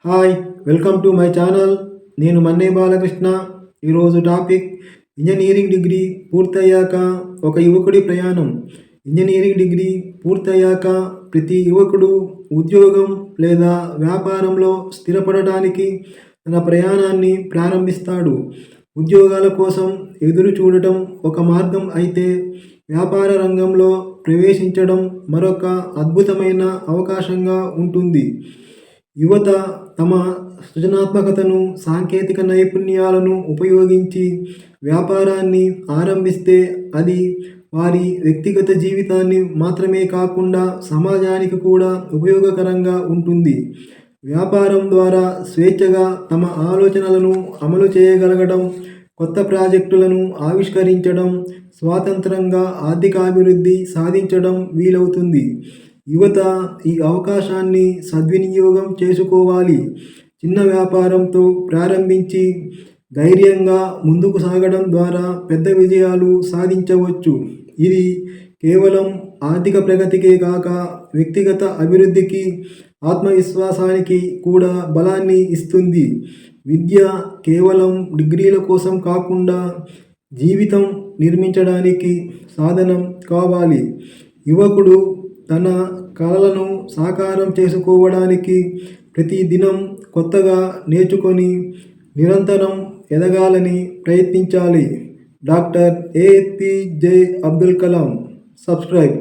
Hi! Welcome to my channel. నేను మన్నే బాలకృష్ణ. ఈరోజు topic engineering degree పూర్తయ్యాక ఒక యువకుడి ప్రయాణం. ఇంజనీరింగ్ డిగ్రీ పూర్తయ్యాక ప్రతి యువకుడు ఉద్యోగం లేదా వ్యాపారంలో స్థిరపడటానికి తన ప్రయాణాన్ని ప్రారంభిస్తాడు. ఉద్యోగాల కోసం ఎదురు చూడటం ఒక మార్గం అయితే, వ్యాపార రంగంలో ప్రవేశించడం మరొక అద్భుతమైన అవకాశంగా ఉంటుంది. యువత తమ సృజనాత్మకతను, సాంకేతిక నైపుణ్యాలను ఉపయోగించి వ్యాపారాన్ని ఆరంభిస్తే అది వారి వ్యక్తిగత జీవితాన్ని మాత్రమే కాకుండా సమాజానికి కూడా ఉపయోగకరంగా ఉంటుంది. వ్యాపారం ద్వారా స్వేచ్ఛగా తమ ఆలోచనలను అమలు చేయగలగడం, కొత్త ప్రాజెక్టులను ఆవిష్కరించడం, స్వతంత్రంగా ఆర్థికాభివృద్ధి సాధించడం వీలవుతుంది. యువత ఈ అవకాశాన్ని సద్వినియోగం చేసుకోవాలి. చిన్న వ్యాపారంతో ప్రారంభించి ధైర్యంగా ముందుకు సాగడం ద్వారా పెద్ద విజయాలు సాధించవచ్చు. ఇది కేవలం ఆర్థిక ప్రగతికే కాక వ్యక్తిగత అభివృద్ధికి, ఆత్మవిశ్వాసానికి కూడా బలాన్ని ఇస్తుంది. విద్య కేవలం డిగ్రీల కోసం కాకుండా జీవితం నిర్మించడానికి సాధనం కావాలి. యువకుడు తన కలలను సాకారం చేసుకోవడానికి ప్రతి దినం కొత్తగా నేర్చుకొని నిరంతరం ఎదగాలని ప్రయత్నించాలి. Doctor APJ Abdul Kalam. Subscribe.